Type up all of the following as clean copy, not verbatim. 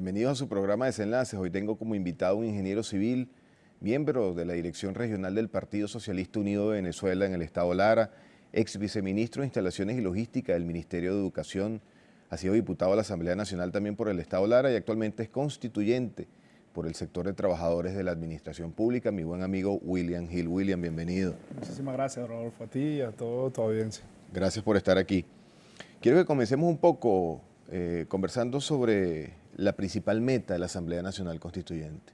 Bienvenidos a su programa Desenlaces. Hoy tengo como invitado un ingeniero civil, miembro de la Dirección Regional del Partido Socialista Unido de Venezuela en el Estado Lara, ex viceministro de Instalaciones y Logística del Ministerio de Educación, ha sido diputado a la Asamblea Nacional también por el Estado Lara y actualmente es constituyente por el sector de trabajadores de la administración pública, mi buen amigo William Gil. William, bienvenido. Muchísimas gracias, Rodolfo, a ti y a toda tu audiencia. Gracias por estar aquí. Quiero que comencemos un poco conversando sobre la principal meta de la Asamblea Nacional Constituyente.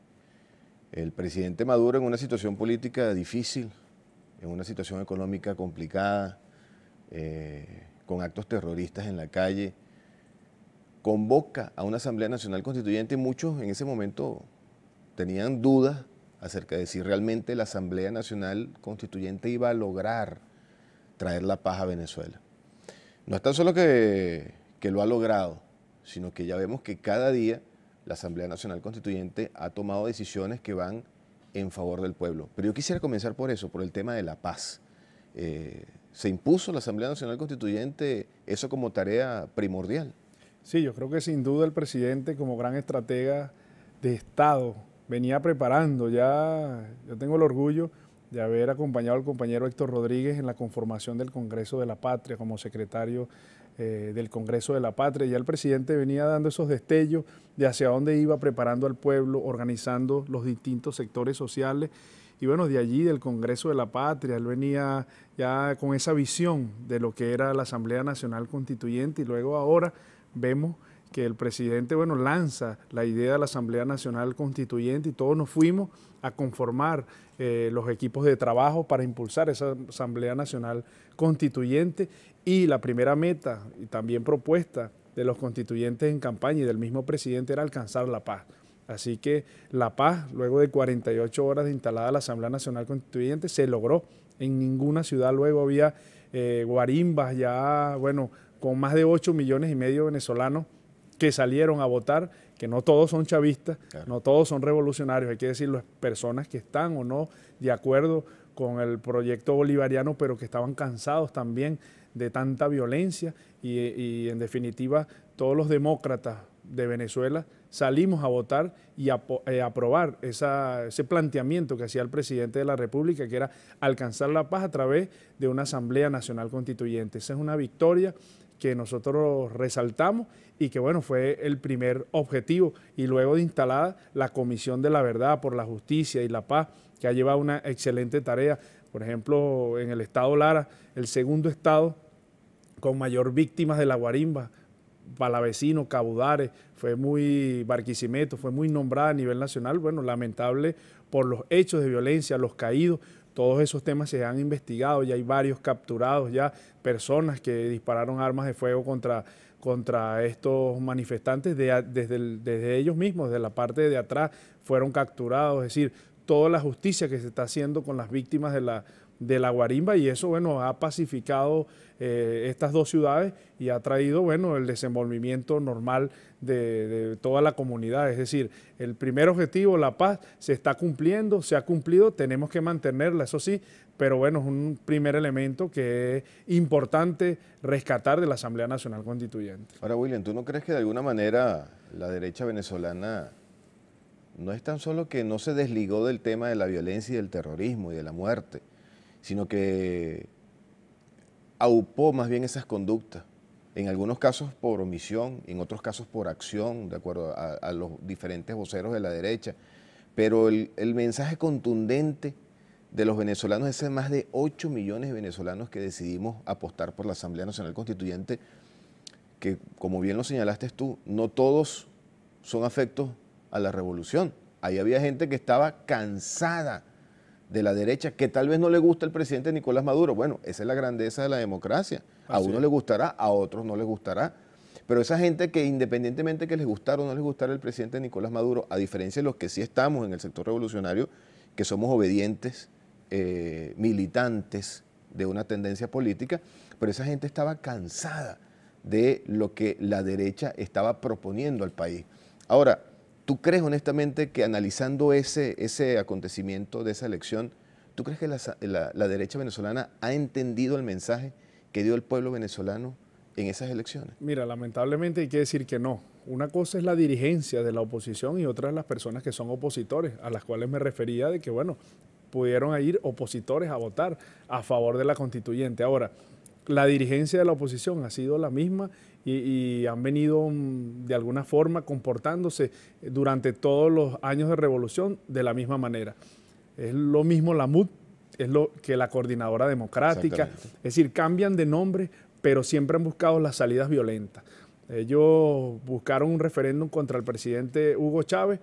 El presidente Maduro, en una situación política difícil, en una situación económica complicada, con actos terroristas en la calle, convoca a una Asamblea Nacional Constituyente y muchos en ese momento tenían dudas acerca de si realmente la Asamblea Nacional Constituyente iba a lograr traer la paz a Venezuela. No es tan solo que lo ha logrado, sino que ya vemos que cada día la Asamblea Nacional Constituyente ha tomado decisiones que van en favor del pueblo. Pero yo quisiera comenzar por eso, por el tema de la paz. ¿Se impuso la Asamblea Nacional Constituyente eso como tarea primordial? Sí, yo creo que sin duda el presidente, como gran estratega de Estado, venía preparando. Ya yo tengo el orgullo de haber acompañado al compañero Héctor Rodríguez en la conformación del Congreso de la Patria como secretario del Congreso de la Patria. Ya el presidente venía dando esos destellos de hacia dónde iba preparando al pueblo, organizando los distintos sectores sociales. Y bueno, de allí, del Congreso de la Patria, él venía ya con esa visión de lo que era la Asamblea Nacional Constituyente, y luego ahora vemos que el presidente, bueno, lanza la idea de la Asamblea Nacional Constituyente y todos nos fuimos a conformar los equipos de trabajo para impulsar esa Asamblea Nacional Constituyente. Y la primera meta y también propuesta de los constituyentes en campaña y del mismo presidente era alcanzar la paz. Así que la paz, luego de 48 horas de instalada la Asamblea Nacional Constituyente, se logró. En ninguna ciudad luego había guarimbas, ya, bueno, con más de 8,5 millones de venezolanos que salieron a votar, que no todos son chavistas, claro, no todos son revolucionarios, hay que decirlo, personas que están o no de acuerdo con el proyecto bolivariano, pero que estaban cansados también de tanta violencia y en definitiva todos los demócratas de Venezuela salimos a votar y a aprobar ese planteamiento que hacía el presidente de la República, que era alcanzar la paz a través de una Asamblea Nacional Constituyente. Esa es una victoria que nosotros resaltamos y que, bueno, fue el primer objetivo. Y luego de instalada la Comisión de la Verdad por la Justicia y la Paz, que ha llevado una excelente tarea. Por ejemplo, en el estado Lara, el segundo estado con mayor víctimas de la guarimba, Palavecino, Cabudare, Barquisimeto, fue muy nombrada a nivel nacional. Bueno, lamentable por los hechos de violencia, los caídos. Todos esos temas se han investigado, ya hay varios capturados, ya personas que dispararon armas de fuego contra estos manifestantes, desde ellos mismos, desde la parte de atrás, fueron capturados. Es decir, toda la justicia que se está haciendo con las víctimas de la guarimba, y eso, bueno, ha pacificado estas dos ciudades y ha traído, bueno, el desenvolvimiento normal de toda la comunidad. Es decir, el primer objetivo, la paz, se está cumpliendo, se ha cumplido, tenemos que mantenerla, eso sí, pero bueno, es un primer elemento que es importante rescatar de la Asamblea Nacional Constituyente. Ahora, William, ¿tú no crees que de alguna manera la derecha venezolana no es tan solo que no se desligó del tema de la violencia y del terrorismo y de la muerte, sino que aupó más bien esas conductas, en algunos casos por omisión, en otros casos por acción, de acuerdo a los diferentes voceros de la derecha? Pero el mensaje contundente de los venezolanos, ese más de 8 millones de venezolanos que decidimos apostar por la Asamblea Nacional Constituyente, que, como bien lo señalaste tú, no todos son afectos a la revolución. Ahí había gente que estaba cansada de la derecha, que tal vez no le gusta el presidente Nicolás Maduro. Bueno, esa es la grandeza de la democracia. A uno le gustará, a otros no les gustará. Pero esa gente que, independientemente que les gustara o no les gustara el presidente Nicolás Maduro, a diferencia de los que sí estamos en el sector revolucionario, que somos obedientes, militantes de una tendencia política, pero esa gente estaba cansada de lo que la derecha estaba proponiendo al país. Ahora, ¿tú crees honestamente que, analizando ese acontecimiento de esa elección, tú crees que la derecha venezolana ha entendido el mensaje que dio el pueblo venezolano en esas elecciones? Mira, lamentablemente hay que decir que no. una cosa es la dirigencia de la oposición y otra es las personas que son opositores, a las cuales me refería de que, bueno, pudieron ir opositores a votar a favor de la constituyente. Ahora, la dirigencia de la oposición ha sido la misma y han venido de alguna forma comportándose durante todos los años de revolución de la misma manera. Es lo mismo la MUD, es lo que la Coordinadora Democrática, es decir, cambian de nombre, pero siempre han buscado las salidas violentas. Ellos buscaron un referéndum contra el presidente Hugo Chávez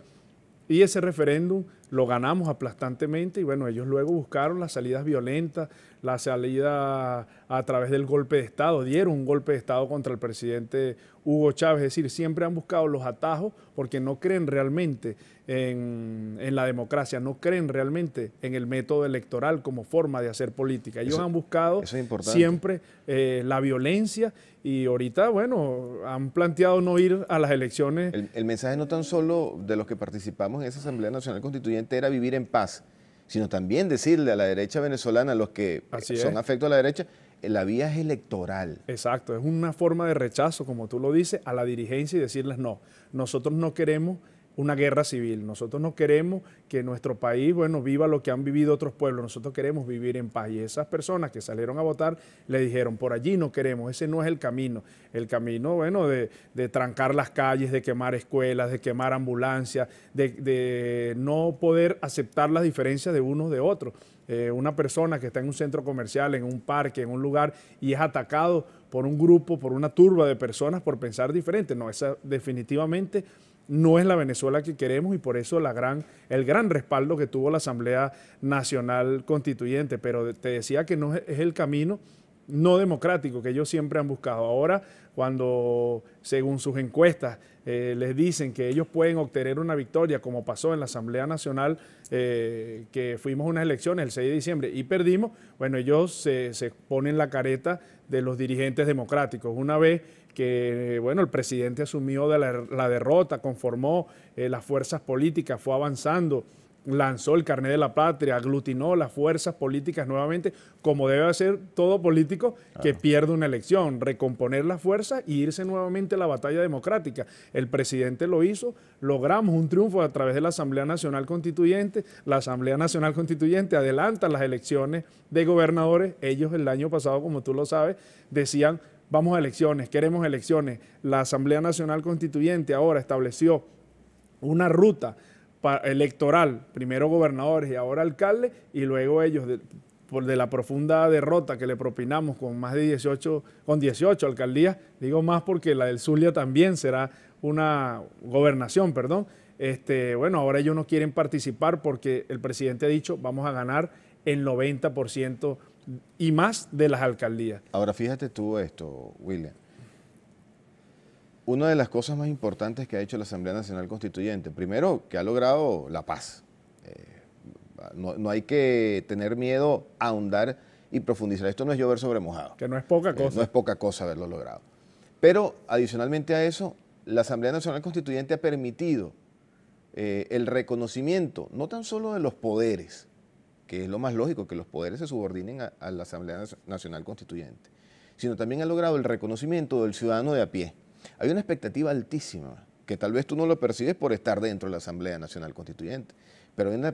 y ese referéndum lo ganamos aplastantemente y bueno, ellos luego buscaron las salidas violentas, la salida a través del golpe de Estado, dieron un golpe de Estado contra el presidente Hugo Chávez, es decir, siempre han buscado los atajos porque no creen realmente en la democracia, no creen realmente en el método electoral como forma de hacer política. Ellos han buscado siempre la violencia y ahorita, bueno, han planteado no ir a las elecciones. El mensaje no tan solo de los que participamos en esa Asamblea Nacional Constituyente era vivir en paz, sino también decirle a la derecha venezolana, a los que son afectos a la derecha, la vía es electoral. Exacto, es una forma de rechazo, como tú lo dices, a la dirigencia y decirles no, nosotros no queremos una guerra civil, nosotros no queremos que nuestro país, bueno, viva lo que han vivido otros pueblos, nosotros queremos vivir en paz. Y esas personas que salieron a votar le dijeron, por allí no queremos, ese no es el camino, bueno, de trancar las calles, de quemar escuelas, de quemar ambulancias, de no poder aceptar las diferencias de unos de otros. Una persona que está en un centro comercial, en un parque, en un lugar y es atacado por un grupo, por una turba de personas por pensar diferente. No, esa definitivamente no es la Venezuela que queremos y por eso el gran respaldo que tuvo la Asamblea Nacional Constituyente. Pero te decía que no es el camino no democrático que ellos siempre han buscado. Ahora, cuando según sus encuestas les dicen que ellos pueden obtener una victoria, como pasó en la Asamblea Nacional, que fuimos a unas elecciones el 6 de diciembre y perdimos, bueno, ellos se ponen la careta de los dirigentes democráticos. Una vez que, bueno, el presidente asumió de la derrota, conformó las fuerzas políticas, fue avanzando, lanzó el carnet de la patria, aglutinó las fuerzas políticas nuevamente, como debe hacer todo político que pierde una elección, recomponer las fuerzas e irse nuevamente a la batalla democrática. El presidente lo hizo, logramos un triunfo a través de la Asamblea Nacional Constituyente. La Asamblea Nacional Constituyente adelanta las elecciones de gobernadores. Ellos el año pasado, como tú lo sabes, decían, vamos a elecciones, queremos elecciones. La Asamblea Nacional Constituyente ahora estableció una ruta electoral, primero gobernadores y ahora alcaldes, y luego ellos, por la profunda derrota que le propinamos con más de 18 alcaldías, digo más porque la del Zulia también será una gobernación, perdón, bueno, ahora ellos no quieren participar porque el presidente ha dicho, vamos a ganar el 90% y más de las alcaldías. Ahora, fíjate tú esto, William. Una de las cosas más importantes que ha hecho la Asamblea Nacional Constituyente, primero, que ha logrado la paz. No hay que tener miedo a ahondar y profundizar. Esto no es llover sobre mojado. Que no es poca cosa. No es poca cosa haberlo logrado. Pero, adicionalmente a eso, la Asamblea Nacional Constituyente ha permitido el reconocimiento, no tan solo de los poderes, que es lo más lógico, que los poderes se subordinen a la Asamblea Nacional Constituyente, sino también ha logrado el reconocimiento del ciudadano de a pie. Hay una expectativa altísima, que tal vez tú no lo percibes por estar dentro de la Asamblea Nacional Constituyente, pero hay una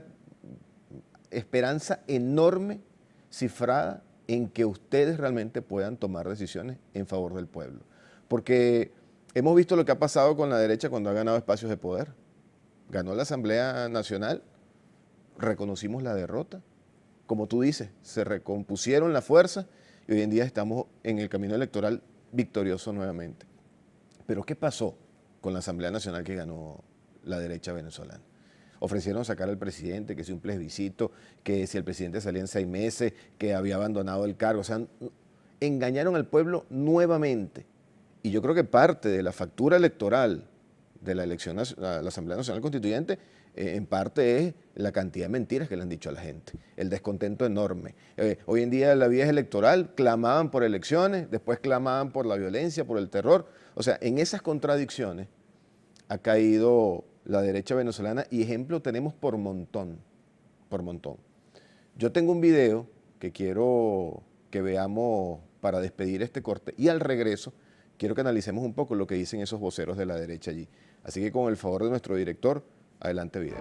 esperanza enorme cifrada en que ustedes realmente puedan tomar decisiones en favor del pueblo. Porque hemos visto lo que ha pasado con la derecha cuando ha ganado espacios de poder. Ganó la Asamblea Nacional, reconocimos la derrota. Como tú dices, se recompusieron las fuerzas y hoy en día estamos en el camino electoral victorioso nuevamente. Pero ¿qué pasó con la Asamblea Nacional que ganó la derecha venezolana? Ofrecieron sacar al presidente, que si un plebiscito, que si el presidente salía en 6 meses, que había abandonado el cargo. O sea, engañaron al pueblo nuevamente. Y yo creo que parte de la factura electoral de la elección a la Asamblea Nacional Constituyente, en parte es la cantidad de mentiras que le han dicho a la gente, el descontento enorme. Hoy en día la vía es electoral, clamaban por elecciones, después clamaban por la violencia, por el terror. O sea, en esas contradicciones ha caído la derecha venezolana y ejemplo tenemos por montón, por montón. Yo tengo un video que quiero que veamos para despedir este corte y al regreso quiero que analicemos un poco lo que dicen esos voceros de la derecha allí. Así que con el favor de nuestro director, adelante video.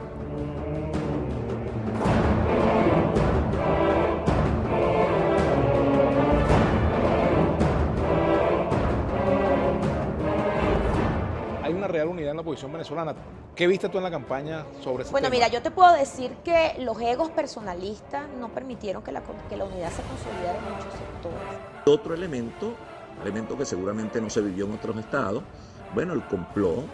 Hay una real unidad en la oposición venezolana. ¿Qué viste tú en la campaña sobre ese tema? Bueno, mira, yo te puedo decir que los egos personalistas no permitieron que la unidad se consolidara en muchos sectores. Otro elemento que seguramente no se vivió en otros estados, bueno, el complot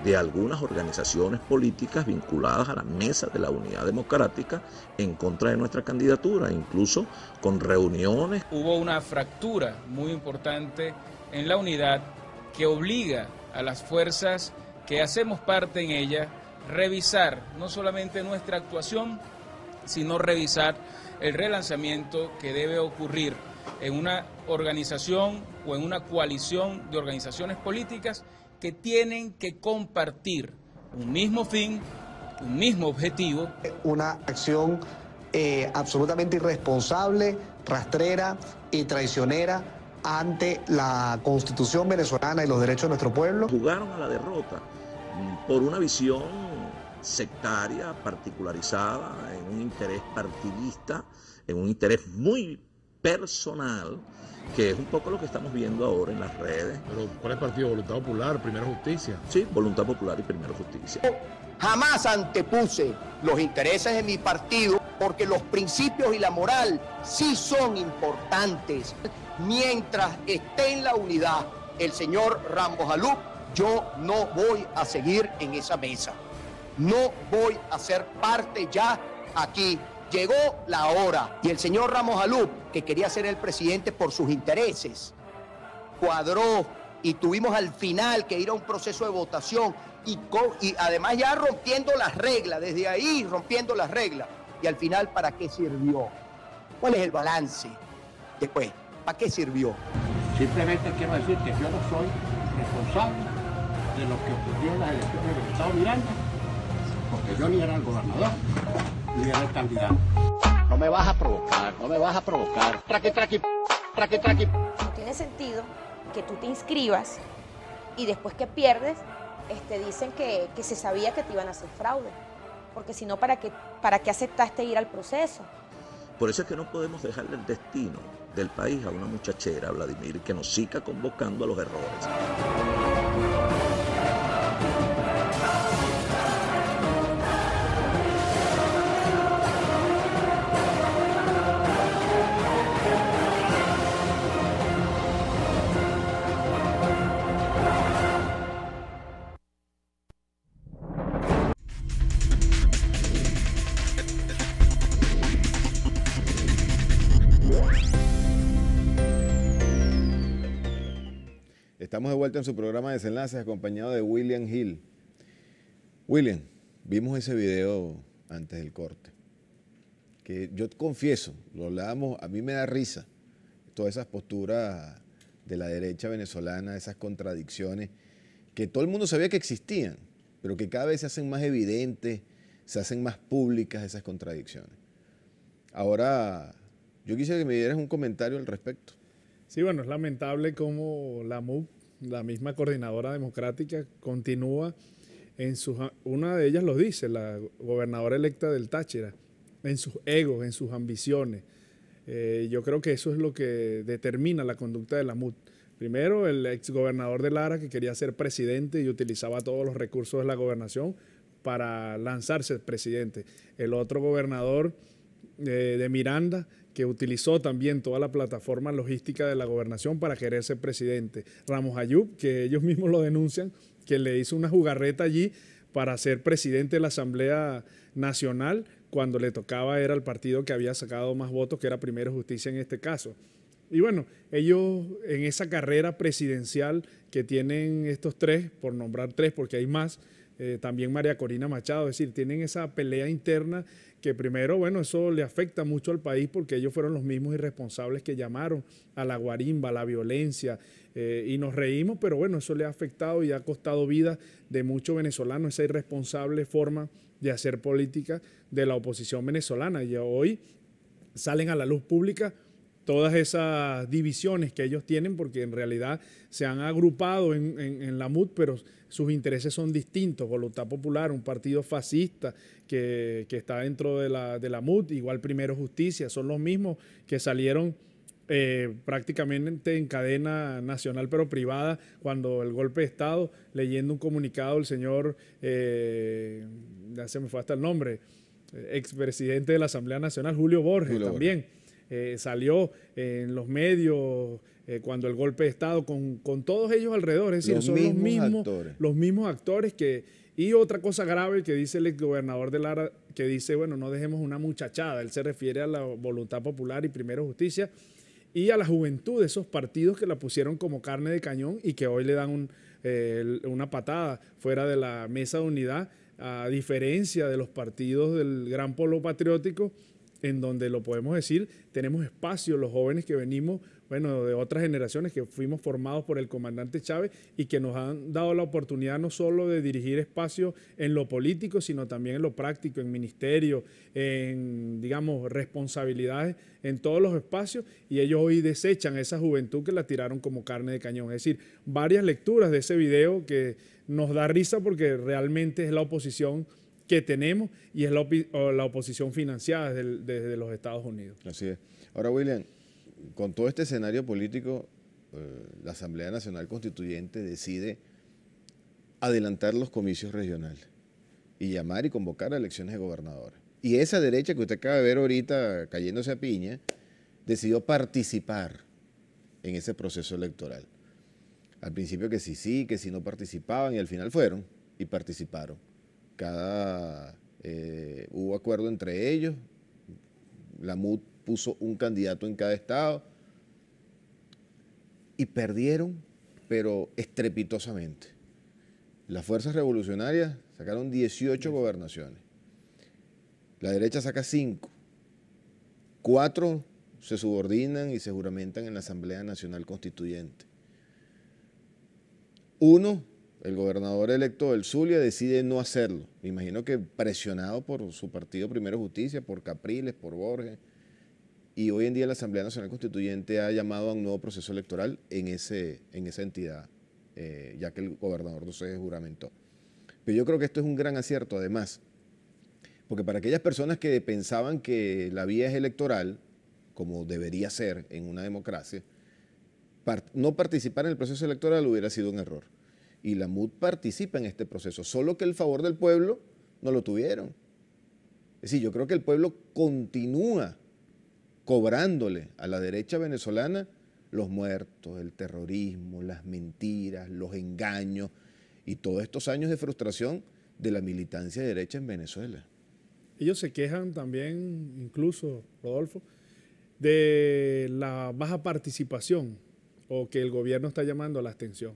de algunas organizaciones políticas vinculadas a la mesa de la unidad democrática en contra de nuestra candidatura, incluso con reuniones. Hubo una fractura muy importante en la unidad que obliga a las fuerzas que hacemos parte en ella revisar no solamente nuestra actuación, sino revisar el relanzamiento que debe ocurrir en una organización o en una coalición de organizaciones políticas que tienen que compartir un mismo fin, un mismo objetivo. Una acción absolutamente irresponsable, rastrera y traicionera ante la Constitución venezolana y los derechos de nuestro pueblo. Jugaron a la derrota por una visión sectaria, particularizada, en un interés partidista, en un interés muy personal, que es un poco lo que estamos viendo ahora en las redes. Pero ¿cuál es el partido? ¿Voluntad Popular, Primero Justicia? Sí, Voluntad Popular y Primero Justicia. Jamás antepuse los intereses de mi partido porque los principios y la moral sí son importantes. Mientras esté en la unidad el señor Ramos Alup, yo no voy a seguir en esa mesa. No voy a ser parte ya aquí. Llegó la hora y el señor Ramos Alup, que quería ser el presidente por sus intereses, cuadró y tuvimos al final que ir a un proceso de votación y además ya rompiendo las reglas, desde ahí rompiendo las reglas. Y al final, ¿para qué sirvió? ¿Cuál es el balance después? ¿Para qué sirvió? Simplemente quiero decir que yo no soy responsable de lo que ocurrió en las elecciones del Estado Miranda, porque yo ni era el gobernador, ni era el candidato. No me vas a provocar, no me vas a provocar. Traqui, traqui, traqui, traqui. No tiene sentido que tú te inscribas y después que pierdes, dicen que se sabía que te iban a hacer fraude. Porque si no, ¿para qué aceptaste ir al proceso? Por eso es que no podemos dejarle el destino del país a una muchachera, Vladimir, que nos siga convocando a los errores. Estamos de vuelta en su programa Desenlaces acompañado de William Hill. William, vimos ese video antes del corte, que yo confieso, lo hablábamos, a mí me da risa todas esas posturas de la derecha venezolana, esas contradicciones, que todo el mundo sabía que existían, pero que cada vez se hacen más evidentes, se hacen más públicas esas contradicciones. Ahora, yo quisiera que me dieras un comentario al respecto. Sí, bueno, es lamentable cómo la MUC, la misma coordinadora democrática, continúa en sus, una de ellas lo dice, la gobernadora electa del Táchira, en sus egos, en sus ambiciones. Yo creo que eso es lo que determina la conducta de la MUD. Primero, el exgobernador de Lara, que quería ser presidente y utilizaba todos los recursos de la gobernación para lanzarse presidente. El otro gobernador de Miranda, que utilizó también toda la plataforma logística de la gobernación para querer ser presidente. Ramos Alup, que ellos mismos lo denuncian, que le hizo una jugarreta allí para ser presidente de la Asamblea Nacional, cuando le tocaba era el partido que había sacado más votos, que era Primero Justicia en este caso. Y bueno, ellos en esa carrera presidencial que tienen estos tres, por nombrar tres porque hay más, también María Corina Machado, es decir, tienen esa pelea interna que primero, bueno, eso le afecta mucho al país porque ellos fueron los mismos irresponsables que llamaron a la guarimba, a la violencia, y nos reímos, pero bueno, eso le ha afectado y ha costado vida de muchos venezolanos, esa irresponsable forma de hacer política de la oposición venezolana. Y hoy salen a la luz pública todas esas divisiones que ellos tienen, porque en realidad se han agrupado en la MUD, pero sus intereses son distintos. Voluntad Popular, un partido fascista que está dentro de la MUD, igual Primero Justicia, son los mismos que salieron prácticamente en cadena nacional pero privada cuando el golpe de Estado, leyendo un comunicado del señor, ya se me fue hasta el nombre, expresidente de la Asamblea Nacional, Julio Borges, también. Salió en los medios cuando el golpe de Estado con todos ellos alrededor, es decir, son los mismos actores que... Y otra cosa grave que dice el exgobernador de Lara, que dice, bueno, no dejemos una muchachada, él se refiere a la Voluntad Popular y Primero Justicia y a la juventud de esos partidos que la pusieron como carne de cañón y que hoy le dan una patada fuera de la mesa de unidad, a diferencia de los partidos del Gran Polo Patriótico, en donde lo podemos decir, tenemos espacio los jóvenes que venimos, bueno, de otras generaciones que fuimos formados por el comandante Chávez y que nos han dado la oportunidad no solo de dirigir espacios en lo político, sino también en lo práctico, en ministerio, en, digamos, responsabilidades en todos los espacios, y ellos hoy desechan esa juventud que la tiraron como carne de cañón. Es decir, varias lecturas de ese video que nos da risa porque realmente es la oposición que tenemos y es la oposición financiada desde los Estados Unidos. Así es. Ahora, William, con todo este escenario político, la Asamblea Nacional Constituyente decide adelantar los comicios regionales y llamar y convocar a elecciones de gobernadores. Y esa derecha que usted acaba de ver ahorita cayéndose a piña, decidió participar en ese proceso electoral. Al principio que sí, que si no participaban, y al final fueron y participaron. Hubo acuerdo entre ellos, la MUD puso un candidato en cada estado y perdieron, pero estrepitosamente. Las fuerzas revolucionarias sacaron 18 gobernaciones, la derecha saca 5, 4 se subordinan y se juramentan en la Asamblea Nacional Constituyente. 1, el gobernador electo del Zulia, decide no hacerlo. Me imagino que presionado por su partido Primero Justicia, por Capriles, por Borges. Y hoy en día la Asamblea Nacional Constituyente ha llamado a un nuevo proceso electoral en esa entidad, ya que el gobernador no se juramentó. Pero yo creo que esto es un gran acierto, además, porque para aquellas personas que pensaban que la vía es electoral, como debería ser en una democracia, no participar en el proceso electoral hubiera sido un error. Y la MUD participa en este proceso, solo que el favor del pueblo no lo tuvieron. Es decir, yo creo que el pueblo continúa cobrándole a la derecha venezolana los muertos, el terrorismo, las mentiras, los engaños y todos estos años de frustración de la militancia de derecha en Venezuela. Ellos se quejan también, incluso, Rodolfo, de la baja participación o que el gobierno está llamando a la abstención.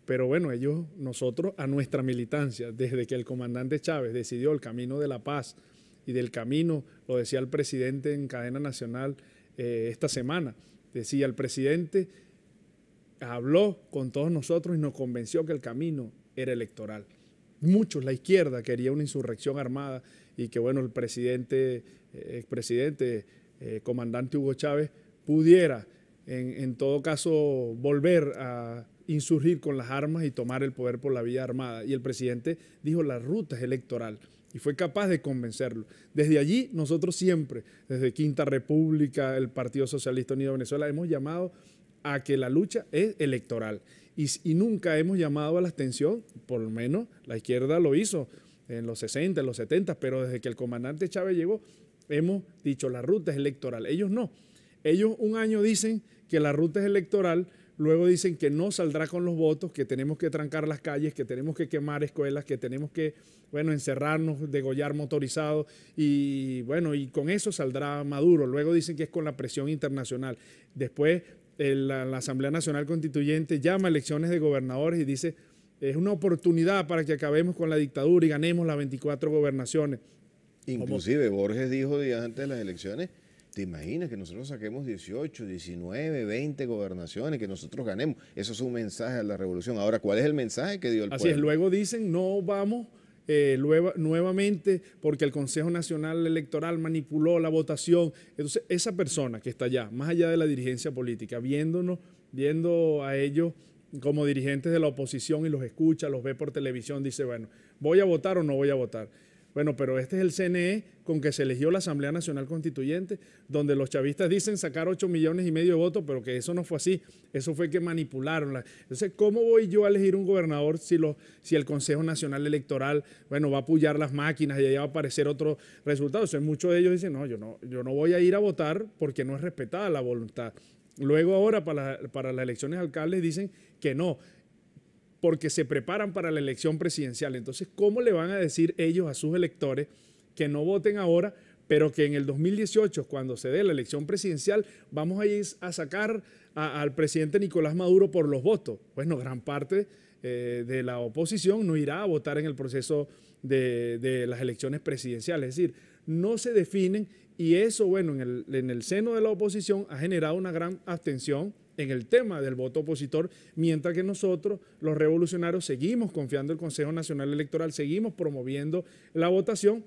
Pero bueno, nosotros a nuestra militancia, desde que el comandante Chávez decidió el camino de la paz y del camino, lo decía el presidente en cadena nacional esta semana, decía el presidente, habló con todos nosotros y nos convenció que el camino era electoral. Muchos, la izquierda, quería una insurrección armada y que bueno, el expresidente, comandante Hugo Chávez, pudiera en todo caso volver a insurgir con las armas y tomar el poder por la vía armada. Y el presidente dijo, la ruta es electoral. Y fue capaz de convencerlo. Desde allí, nosotros siempre, desde Quinta República, el Partido Socialista Unido de Venezuela, hemos llamado a que la lucha es electoral. Y nunca hemos llamado a la abstención, por lo menos la izquierda lo hizo en los 60, en los 70, pero desde que el comandante Chávez llegó, hemos dicho, la ruta es electoral. Ellos no. Ellos un año dicen que la ruta es electoral, luego dicen que no saldrá con los votos, que tenemos que trancar las calles, que tenemos que quemar escuelas, que tenemos que, bueno, encerrarnos, degollar motorizados y, bueno, y con eso saldrá Maduro. Luego dicen que es con la presión internacional. Después la Asamblea Nacional Constituyente llama a elecciones de gobernadores y dice, es una oportunidad para que acabemos con la dictadura y ganemos las 24 gobernaciones. Inclusive Borges dijo días antes de las elecciones, ¿te imaginas que nosotros saquemos 18, 19, 20 gobernaciones, que nosotros ganemos? Eso es un mensaje a la revolución. Ahora, ¿cuál es el mensaje que dio el pueblo? Así es, luego dicen, no vamos nuevamente porque el Consejo Nacional Electoral manipuló la votación. Entonces, esa persona que está allá, más allá de la dirigencia política, viendo a ellos como dirigentes de la oposición y los escucha, los ve por televisión, dice, bueno, ¿voy a votar o no voy a votar? Bueno, pero este es el CNE con que se eligió la Asamblea Nacional Constituyente, donde los chavistas dicen sacar 8,5 millones de votos, pero que eso no fue así, eso fue que manipularon. Entonces, ¿cómo voy yo a elegir un gobernador si el Consejo Nacional Electoral, bueno, va a apoyar las máquinas y allá va a aparecer otro resultado? Entonces, muchos de ellos dicen, no, yo no voy a ir a votar porque no es respetada la voluntad. Luego ahora para las elecciones alcaldes dicen que no, porque se preparan para la elección presidencial. Entonces, ¿cómo le van a decir ellos a sus electores que no voten ahora, pero que en el 2018, cuando se dé la elección presidencial, vamos a ir a sacar al presidente Nicolás Maduro por los votos? Bueno, gran parte de la oposición no irá a votar en el proceso de las elecciones presidenciales. Es decir, no se definen y eso, bueno, en el seno de la oposición ha generado una gran abstención en el tema del voto opositor, mientras que nosotros, los revolucionarios, seguimos confiando en el Consejo Nacional Electoral, seguimos promoviendo la votación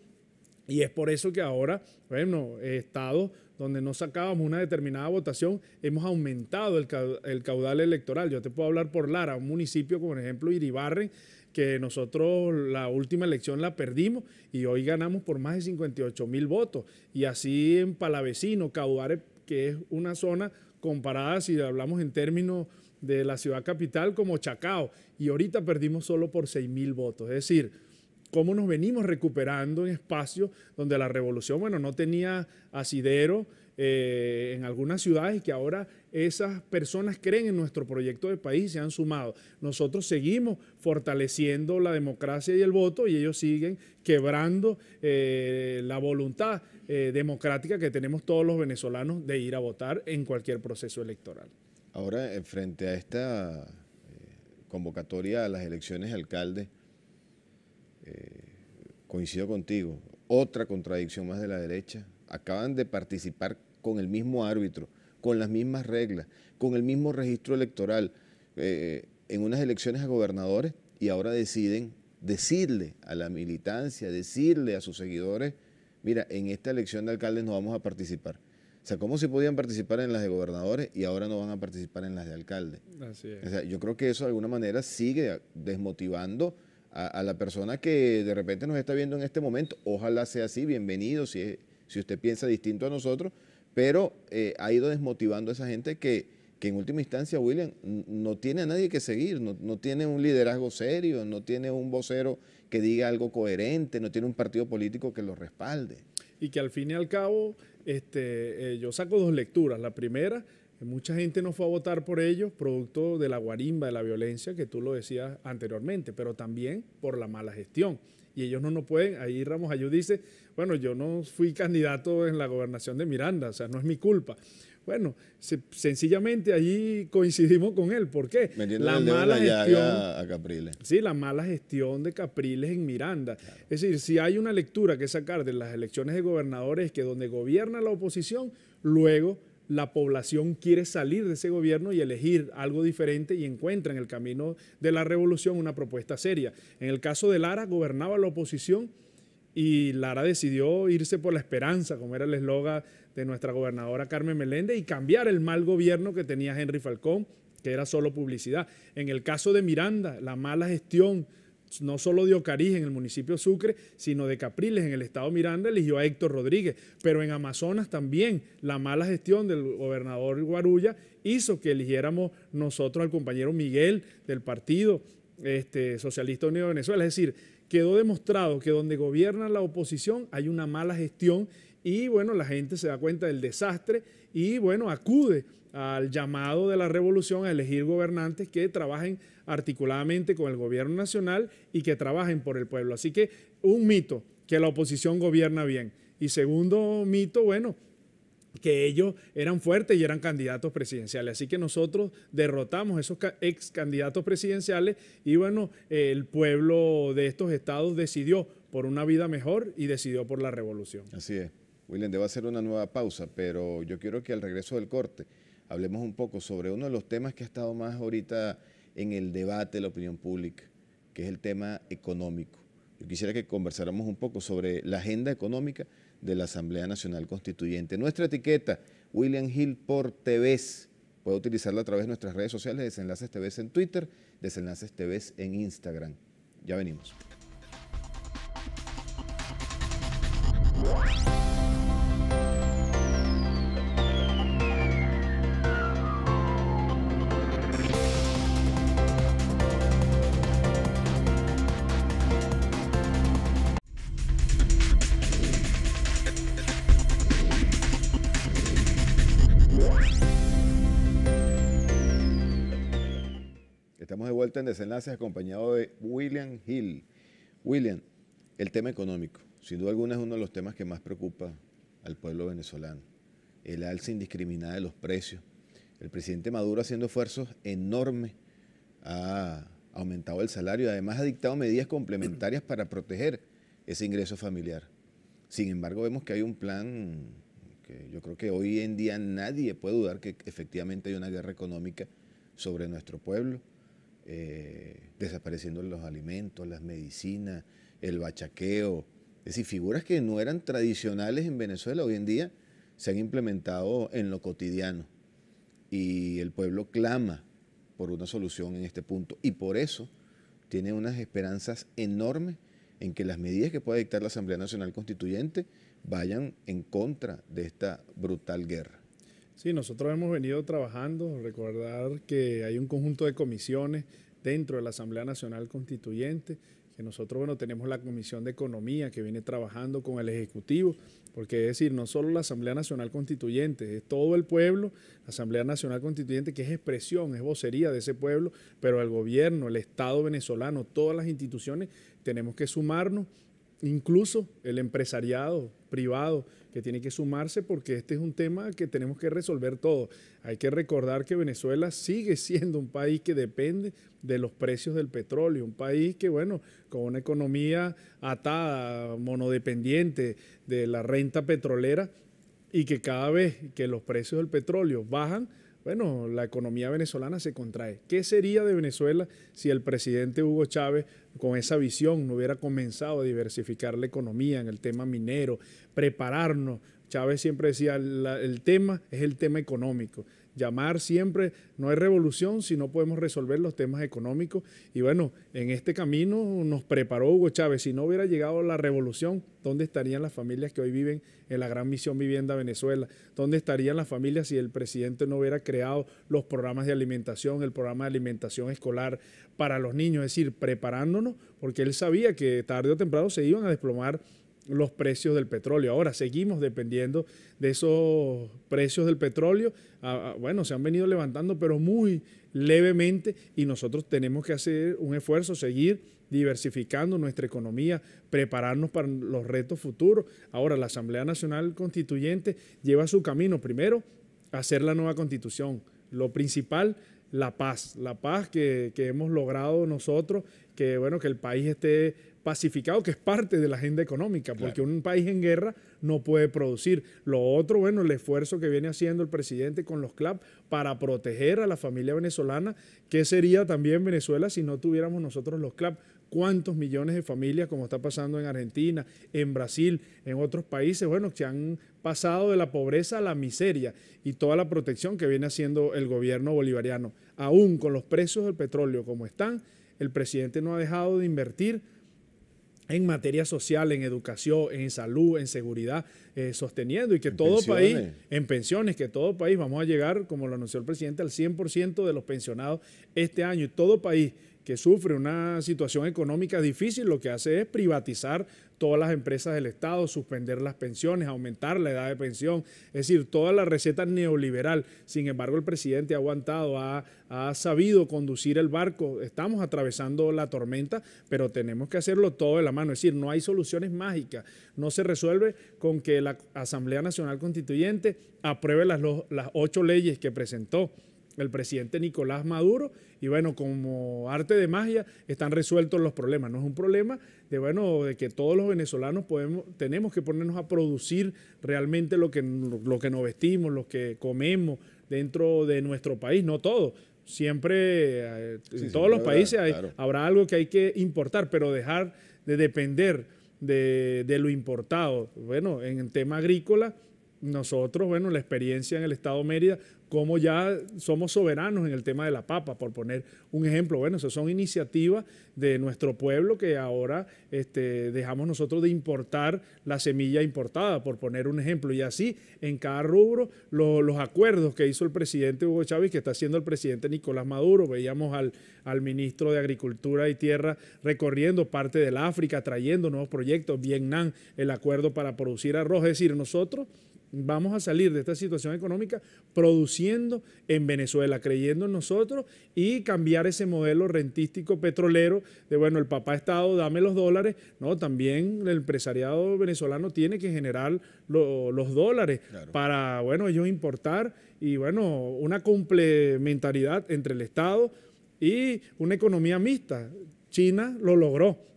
y es por eso que ahora, bueno, estados donde no sacábamos una determinada votación, hemos aumentado el caudal electoral. Yo te puedo hablar por Lara, un municipio como por ejemplo Iribarren, que nosotros la última elección la perdimos y hoy ganamos por más de 58,000 votos. Y así en Palavecino, Caudare, que es una zona comparada, si hablamos en términos de la ciudad capital, como Chacao, y ahorita perdimos solo por 6,000 votos. Es decir, cómo nos venimos recuperando en espacios donde la revolución, bueno, no tenía asidero en algunas ciudades y que ahora esas personas creen en nuestro proyecto de país y se han sumado. Nosotros seguimos fortaleciendo la democracia y el voto y ellos siguen quebrando la voluntad democrática que tenemos todos los venezolanos de ir a votar en cualquier proceso electoral. Ahora, frente a esta convocatoria a las elecciones de alcalde, coincido contigo, otra contradicción más de la derecha. Acaban de participar con el mismo árbitro, con las mismas reglas, con el mismo registro electoral en unas elecciones a gobernadores y ahora deciden decirle a la militancia, decirle a sus seguidores, mira, en esta elección de alcaldes no vamos a participar. O sea, ¿cómo se podían participar en las de gobernadores y ahora no van a participar en las de alcaldes? Así es. O sea, yo creo que eso de alguna manera sigue desmotivando a la persona que de repente nos está viendo en este momento. Ojalá sea así, bienvenido, si usted piensa distinto a nosotros, pero ha ido desmotivando a esa gente que en última instancia, William, no tiene a nadie que seguir, no tiene un liderazgo serio, no tiene un vocero que diga algo coherente, no tiene un partido político que lo respalde. Y que al fin y al cabo, yo saco dos lecturas. La primera, mucha gente no fue a votar por ellos, producto de la guarimba, de la violencia, que tú lo decías anteriormente, pero también por la mala gestión. Y ellos no pueden, ahí Ramos Ayú dice, bueno, yo no fui candidato en la gobernación de Miranda, o sea, no es mi culpa. Bueno, sencillamente allí coincidimos con él. ¿Por qué? La mala gestión a Capriles. Sí, la mala gestión de Capriles en Miranda. Claro. Es decir, si hay una lectura que sacar de las elecciones de gobernadores es que donde gobierna la oposición, luego la población quiere salir de ese gobierno y elegir algo diferente y encuentra en el camino de la revolución una propuesta seria. En el caso de Lara, gobernaba la oposición y Lara decidió irse por la esperanza, como era el eslogan de nuestra gobernadora Carmen Meléndez, y cambiar el mal gobierno que tenía Henry Falcón, que era solo publicidad. En el caso de Miranda, la mala gestión, no solo de Ocariz en el municipio de Sucre, sino de Capriles en el estado Miranda, eligió a Héctor Rodríguez. Pero en Amazonas también la mala gestión del gobernador Guarulla hizo que eligiéramos nosotros al compañero Miguel del Partido Socialista Unido de Venezuela. Es decir, quedó demostrado que donde gobierna la oposición hay una mala gestión y bueno, la gente se da cuenta del desastre y bueno, acude al llamado de la revolución a elegir gobernantes que trabajen articuladamente con el gobierno nacional y que trabajen por el pueblo. Así que un mito, que la oposición gobierna bien. Y segundo mito, bueno, que ellos eran fuertes y eran candidatos presidenciales. Así que nosotros derrotamos esos ex candidatos presidenciales y bueno, el pueblo de estos estados decidió por una vida mejor y decidió por la revolución. Así es. William, debo hacer una nueva pausa, pero yo quiero que al regreso del corte hablemos un poco sobre uno de los temas que ha estado más ahorita en el debate de la opinión pública, que es el tema económico. yo quisiera que conversáramos un poco sobre la agenda económica de la Asamblea Nacional Constituyente. Nuestra etiqueta, William Hill por TVs, puede utilizarla a través de nuestras redes sociales, Desenlaces TVs en Twitter, Desenlaces TVs en Instagram. Ya venimos. Estamos de vuelta en Desenlaces acompañado de William Hill. William, el tema económico, sin duda alguna es uno de los temas que más preocupa al pueblo venezolano. El alza indiscriminada de los precios. El presidente Maduro, haciendo esfuerzos enormes, ha aumentado el salario, además ha dictado medidas complementarias para proteger ese ingreso familiar. Sin embargo, vemos que hay un plan que yo creo que hoy en día nadie puede dudar que efectivamente hay una guerra económica sobre nuestro pueblo. Desapareciendo los alimentos, las medicinas, el bachaqueo. Es decir, figuras que no eran tradicionales en Venezuela, hoy en día se han implementado en lo cotidiano. Y el pueblo clama por una solución en este punto. Y por eso tiene unas esperanzas enormes en que las medidas que pueda dictar la Asamblea Nacional Constituyente vayan en contra de esta brutal guerra. Sí, nosotros hemos venido trabajando, recordar que hay un conjunto de comisiones dentro de la Asamblea Nacional Constituyente, que nosotros, bueno, tenemos la Comisión de Economía que viene trabajando con el Ejecutivo, porque es decir, no solo la Asamblea Nacional Constituyente, es todo el pueblo, la Asamblea Nacional Constituyente que es expresión, es vocería de ese pueblo, pero el gobierno, el Estado venezolano, todas las instituciones tenemos que sumarnos, incluso el empresariado privado que tiene que sumarse porque este es un tema que tenemos que resolver todos. Hay que recordar que Venezuela sigue siendo un país que depende de los precios del petróleo, un país que, bueno, con una economía atada, monodependiente de la renta petrolera y que cada vez que los precios del petróleo bajan, bueno, la economía venezolana se contrae. ¿Qué sería de Venezuela si el presidente Hugo Chávez, con esa visión, no hubiera comenzado a diversificar la economía en el tema minero, prepararnos? Chávez siempre decía, el tema es el tema económico. Llamar siempre, no hay revolución si no podemos resolver los temas económicos. Y bueno, en este camino nos preparó Hugo Chávez. Si no hubiera llegado la revolución, ¿dónde estarían las familias que hoy viven en la Gran Misión Vivienda Venezuela? ¿Dónde estarían las familias si el presidente no hubiera creado los programas de alimentación, el programa de alimentación escolar para los niños? Es decir, preparándonos, porque él sabía que tarde o temprano se iban a desplomar los precios del petróleo. Ahora seguimos dependiendo de esos precios del petróleo. Bueno, se han venido levantando, pero muy levemente, y nosotros tenemos que hacer un esfuerzo, seguir diversificando nuestra economía, prepararnos para los retos futuros. Ahora, la Asamblea Nacional Constituyente lleva su camino. Primero, hacer la nueva Constitución. Lo principal, la paz que hemos logrado nosotros, que bueno, que el país esté pacificado, que es parte de la agenda económica, porque claro, un país en guerra no puede producir. Lo otro, bueno, el esfuerzo que viene haciendo el presidente con los CLAP para proteger a la familia venezolana. ¿Qué sería también Venezuela si no tuviéramos nosotros los CLAP? ¿Cuántos millones de familias, como está pasando en Argentina, en Brasil, en otros países, bueno, que han pasado de la pobreza a la miseria, y toda la protección que viene haciendo el gobierno bolivariano? Aún con los precios del petróleo como están, el presidente no ha dejado de invertir en materia social, en educación, en salud, en seguridad, sosteniendo, y que todo país, en pensiones, que todo país, vamos a llegar, como lo anunció el presidente, al 100% de los pensionados este año. Y todo país que sufre una situación económica difícil, lo que hace es privatizar todas las empresas del Estado, suspender las pensiones, aumentar la edad de pensión, es decir, toda la receta neoliberal. Sin embargo, el presidente ha aguantado, ha sabido conducir el barco. Estamos atravesando la tormenta, pero tenemos que hacerlo todo de la mano. Es decir, no hay soluciones mágicas. No se resuelve con que la Asamblea Nacional Constituyente apruebe las 8 leyes que presentó el presidente Nicolás Maduro, y bueno, como arte de magia están resueltos los problemas. No es un problema de que todos los venezolanos tenemos que ponernos a producir realmente lo que nos vestimos, lo que comemos dentro de nuestro país, no todo. Siempre, en todos los países habrá algo que hay que importar, pero dejar de depender de lo importado. Bueno, en el tema agrícola, nosotros, bueno, la experiencia en el estado Mérida, como ya somos soberanos en el tema de la papa, por poner un ejemplo. Bueno, esas son iniciativas de nuestro pueblo que ahora dejamos nosotros de importar la semilla importada, por poner un ejemplo. Y así, en cada rubro, los acuerdos que hizo el presidente Hugo Chávez, que está haciendo el presidente Nicolás Maduro. Veíamos al ministro de Agricultura y Tierra recorriendo parte del África, trayendo nuevos proyectos, Vietnam, el acuerdo para producir arroz. Es decir, nosotros vamos a salir de esta situación económica produciendo en Venezuela, creyendo en nosotros y cambiar ese modelo rentístico petrolero de, bueno, el papá Estado, dame los dólares. No, también el empresariado venezolano tiene que generar los dólares, claro, para, bueno, ellos importar y, bueno, una complementariedad entre el Estado y una economía mixta. China lo logró.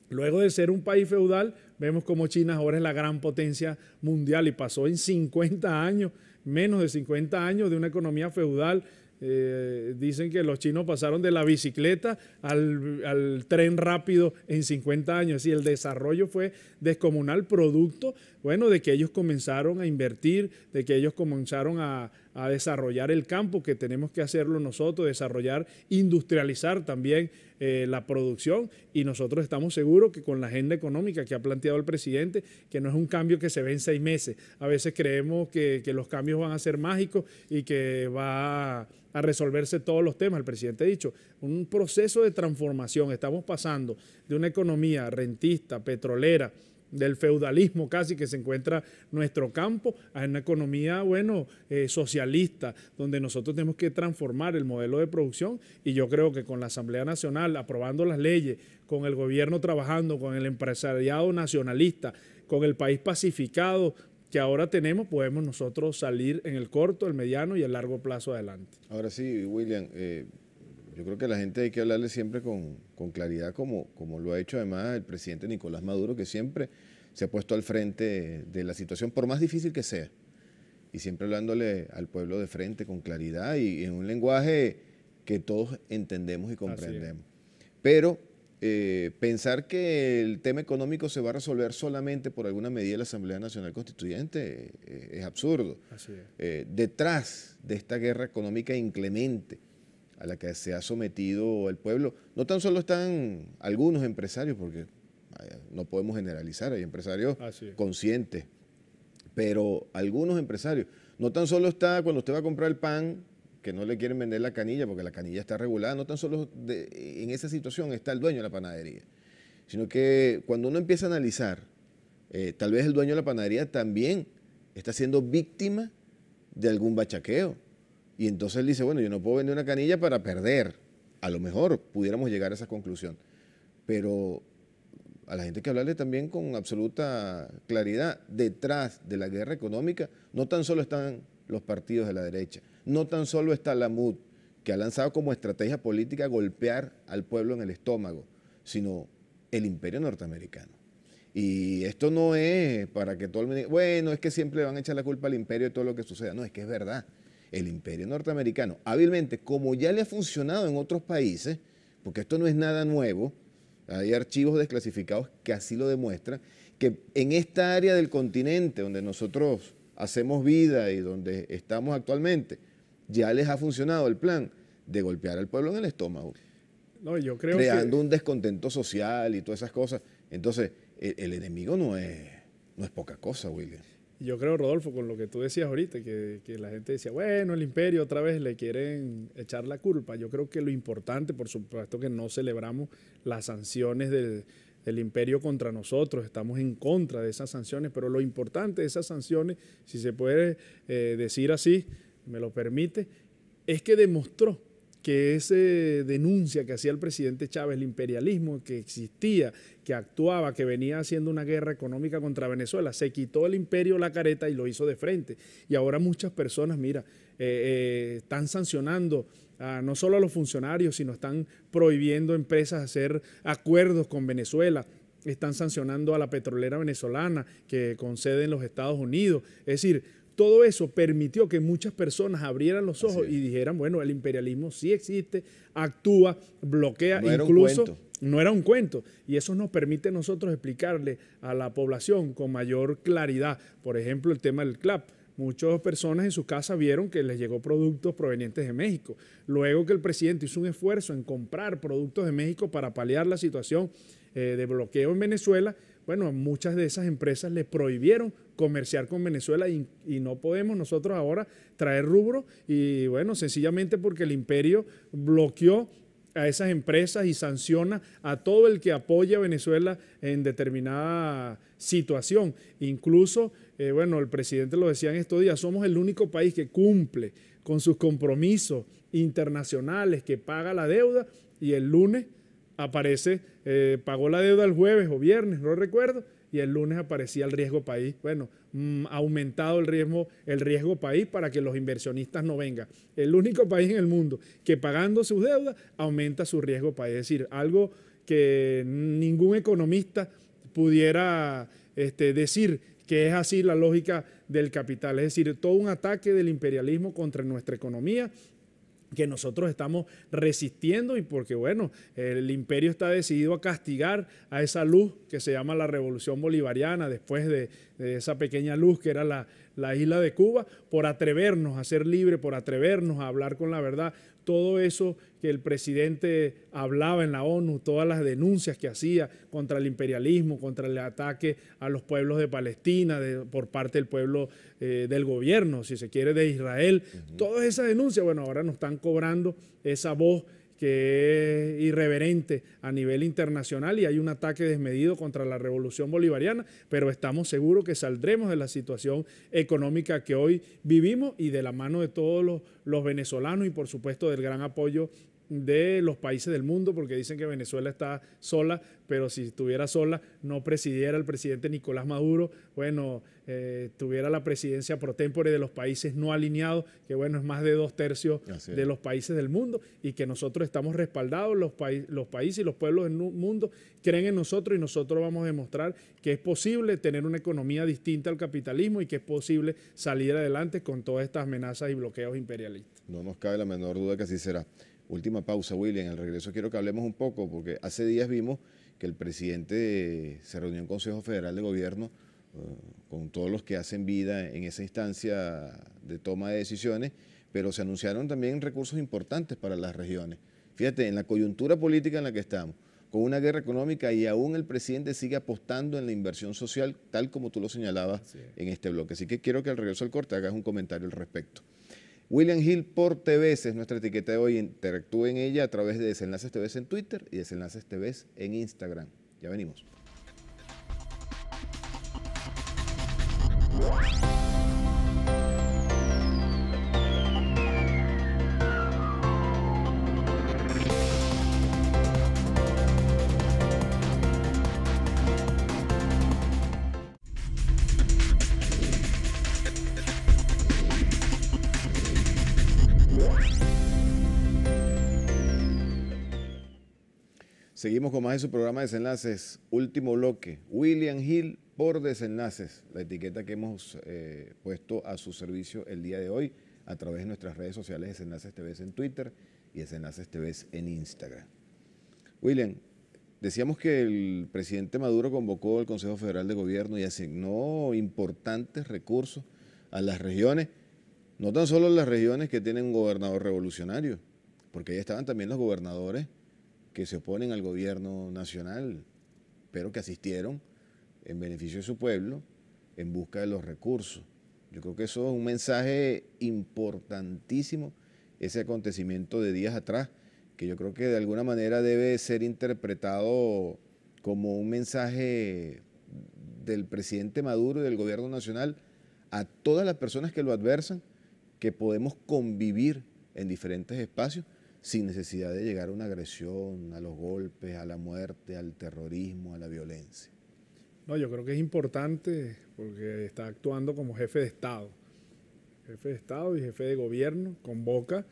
Luego de ser un país feudal, vemos como China ahora es la gran potencia mundial y pasó en 50 años, menos de 50 años de una economía feudal. Dicen que los chinos pasaron de la bicicleta al tren rápido en 50 años. Y el desarrollo fue descomunal, producto, bueno, de que ellos comenzaron a invertir, de que ellos comenzaron a desarrollar el campo, que tenemos que hacerlo nosotros, desarrollar, industrializar también la producción. Y nosotros estamos seguros que con la agenda económica que ha planteado el presidente, que no es un cambio que se ve en 6 meses. A veces creemos que los cambios van a ser mágicos y que va a resolverse todos los temas. El presidente ha dicho, un proceso de transformación. Estamos pasando de una economía rentista, petrolera, del feudalismo casi que se encuentra nuestro campo, a una economía, bueno, socialista, donde nosotros tenemos que transformar el modelo de producción. Y yo creo que con la Asamblea Nacional aprobando las leyes, con el gobierno trabajando, con el empresariado nacionalista, con el país pacificado que ahora tenemos, podemos nosotros salir en el corto, el mediano y el largo plazo adelante. Ahora sí, William, yo creo que a la gente hay que hablarle siempre con claridad, como lo ha hecho además el presidente Nicolás Maduro, que siempre se ha puesto al frente de la situación, por más difícil que sea, y siempre hablándole al pueblo de frente con claridad y en un lenguaje que todos entendemos y comprendemos. Pero pensar que el tema económico se va a resolver solamente por alguna medida de la Asamblea Nacional Constituyente es absurdo. Así es. Detrás de esta guerra económica inclemente a la que se ha sometido el pueblo, no tan solo están algunos empresarios, porque no podemos generalizar, hay empresarios conscientes, pero algunos empresarios, no tan solo está cuando usted va a comprar el pan, que no le quieren vender la canilla porque la canilla está regulada, no tan solo en esa situación está el dueño de la panadería, sino que cuando uno empieza a analizar, tal vez el dueño de la panadería también está siendo víctima de algún bachaqueo. Y entonces él dice, bueno, yo no puedo vender una canilla para perder. A lo mejor pudiéramos llegar a esa conclusión. Pero a la gente hay que hablarle también con absoluta claridad. Detrás de la guerra económica no tan solo están los partidos de la derecha, no tan solo está la MUD, que ha lanzado como estrategia política golpear al pueblo en el estómago, sino el imperio norteamericano. Y esto no es para que todo el mundo diga, bueno, es que siempre le van a echar la culpa al imperio de todo lo que suceda. No, es que es verdad. El imperio norteamericano, hábilmente, como ya le ha funcionado en otros países, porque esto no es nada nuevo, hay archivos desclasificados que así lo demuestran, que en esta área del continente donde nosotros hacemos vida y donde estamos actualmente, ya les ha funcionado el plan de golpear al pueblo en el estómago, no, yo creo creando un descontento social y todas esas cosas. Entonces, el enemigo no es poca cosa, William. Yo creo, Rodolfo, con lo que tú decías ahorita, que la gente decía, bueno, el imperio otra vez le quieren echar la culpa. Yo creo que lo importante, por supuesto que no celebramos las sanciones del imperio contra nosotros, estamos en contra de esas sanciones, pero lo importante de esas sanciones, si se puede decir así, me lo permite, es que demostró que esa denuncia que hacía el presidente Chávez, el imperialismo que existía, que actuaba, que venía haciendo una guerra económica contra Venezuela, se quitó el imperio la careta y lo hizo de frente. Y ahora muchas personas, mira, están sancionando no solo a los funcionarios, sino están prohibiendo a empresas hacer acuerdos con Venezuela, están sancionando a la petrolera venezolana que con sede en los Estados Unidos. Es decir, todo eso permitió que muchas personas abrieran los ojos y dijeran, bueno, el imperialismo sí existe, actúa, bloquea, no incluso, no era un cuento, y eso nos permite a nosotros explicarle a la población con mayor claridad. Por ejemplo, el tema del CLAP. Muchas personas en su casa vieron que les llegó productos provenientes de México. Luego que el presidente hizo un esfuerzo en comprar productos de México para paliar la situación de bloqueo en Venezuela, bueno, a muchas de esas empresas les prohibieron comerciar con Venezuela y no podemos nosotros ahora traer rubro y bueno, sencillamente porque el imperio bloqueó a esas empresas y sanciona a todo el que apoya a Venezuela en determinada situación. Incluso, bueno, el presidente lo decía en estos días, somos el único país que cumple con sus compromisos internacionales, que paga la deuda y el lunes aparece, pagó la deuda el jueves o viernes, no recuerdo, y el lunes aparecía el riesgo país. Bueno, ha aumentado el riesgo país para que los inversionistas no vengan. El único país en el mundo que pagando sus deudas aumenta su riesgo país. Es decir, algo que ningún economista pudiera decir que es así la lógica del capital. Es decir, todo un ataque del imperialismo contra nuestra economía que nosotros estamos resistiendo y porque, bueno, el imperio está decidido a castigar a esa luz que se llama la Revolución Bolivariana, después de esa pequeña luz que era la isla de Cuba, por atrevernos a ser libres, por atrevernos a hablar con la verdad. Todo eso que el presidente hablaba en la ONU, todas las denuncias que hacía contra el imperialismo, contra el ataque a los pueblos de Palestina por parte del pueblo del gobierno, si se quiere, de Israel. Todas esas denuncias, bueno, ahora nos están cobrando esa voz que es irreverente a nivel internacional y hay un ataque desmedido contra la Revolución Bolivariana, pero estamos seguros que saldremos de la situación económica que hoy vivimos y de la mano de todos los venezolanos y por supuesto del gran apoyo de los países del mundo, porque dicen que Venezuela está sola, pero si estuviera sola no presidiera el presidente Nicolás Maduro, bueno, tuviera la presidencia pro tempore de los países no alineados, que bueno, es más de 2/3 de los países del mundo, y que nosotros estamos respaldados, los países y los pueblos del mundo creen en nosotros y nosotros vamos a demostrar que es posible tener una economía distinta al capitalismo y que es posible salir adelante con todas estas amenazas y bloqueos imperialistas. No nos cabe la menor duda que así será. Última pausa, William. Al regreso quiero que hablemos un poco, porque hace días vimos que el presidente se reunió en Consejo Federal de Gobierno con todos los que hacen vida en esa instancia de toma de decisiones, pero se anunciaron también recursos importantes para las regiones. Fíjate, en la coyuntura política en la que estamos, con una guerra económica y aún el presidente sigue apostando en la inversión social, tal como tú lo señalabas en este bloque. Así que quiero que al regreso al corte hagas un comentario al respecto. William Hill por TVS es nuestra etiqueta de hoy. Interactúe en ella a través de Desenlaces TVS en Twitter y Desenlaces TVS en Instagram. Ya venimos. Seguimos con más de su programa Desenlaces, último bloque. William Hill por Desenlaces, la etiqueta que hemos puesto a su servicio el día de hoy a través de nuestras redes sociales Desenlaces TV en Twitter y Desenlaces TV en Instagram. William, decíamos que el presidente Maduro convocó al Consejo Federal de Gobierno y asignó importantes recursos a las regiones, no tan solo las regiones que tienen un gobernador revolucionario, porque ahí estaban también los gobernadores que se oponen al gobierno nacional, pero que asistieron en beneficio de su pueblo en busca de los recursos. Yo creo que eso es un mensaje importantísimo, ese acontecimiento de días atrás, que yo creo que de alguna manera debe ser interpretado como un mensaje del presidente Maduro y del gobierno nacional a todas las personas que lo adversan, que podemos convivir en diferentes espacios sin necesidad de llegar a una agresión, a los golpes, a la muerte, al terrorismo, a la violencia. No, yo creo que es importante porque está actuando como jefe de Estado. Jefe de Estado y jefe de gobierno, convoca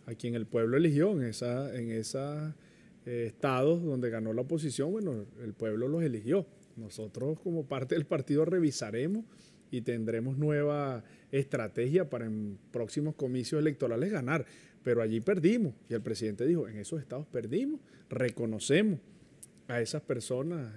a quien el pueblo eligió en esos estados donde ganó la oposición. Bueno, el pueblo los eligió. Nosotros como parte del partido revisaremos y tendremos nueva estrategia para en próximos comicios electorales ganar. Pero allí perdimos y el presidente dijo, en esos estados perdimos, reconocemos a esas personas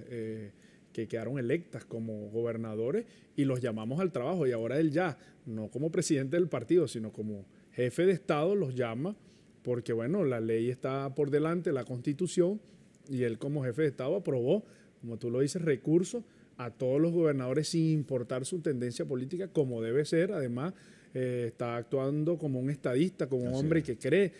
que quedaron electas como gobernadores y los llamamos al trabajo. Y ahora él ya, no como presidente del partido, sino como jefe de Estado, los llama porque, bueno, la ley está por delante, la Constitución, y él como jefe de Estado aprobó, como tú lo dices, recursos a todos los gobernadores sin importar su tendencia política, como debe ser. Además, está actuando como un estadista, como un hombre que cree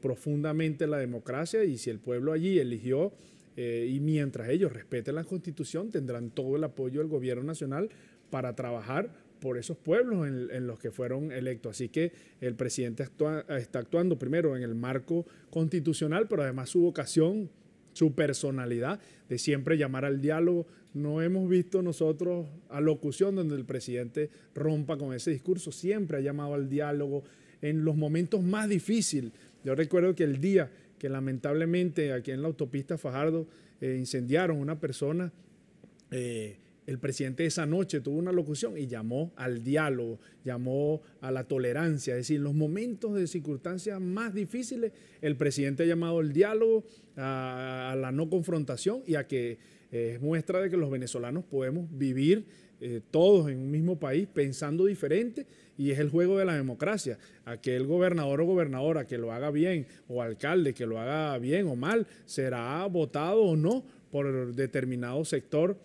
profundamente en la democracia, y si el pueblo allí eligió, y mientras ellos respeten la Constitución, tendrán todo el apoyo del gobierno nacional para trabajar por esos pueblos en los que fueron electos. Así que el presidente está actuando primero en el marco constitucional, pero además su vocación, su personalidad de siempre llamar al diálogo. No hemos visto nosotros alocución donde el presidente rompa con ese discurso. Siempre ha llamado al diálogo en los momentos más difíciles. Yo recuerdo que el día que lamentablemente aquí en la autopista Fajardo incendiaron una persona, el presidente esa noche tuvo una locución y llamó al diálogo, llamó a la tolerancia. Es decir, en los momentos de circunstancias más difíciles, el presidente ha llamado al diálogo, a la no confrontación, y a que es muestra de que los venezolanos podemos vivir todos en un mismo país pensando diferente, y es el juego de la democracia. Aquel gobernador o gobernadora que lo haga bien, o alcalde que lo haga bien o mal, será votado o no por determinado sector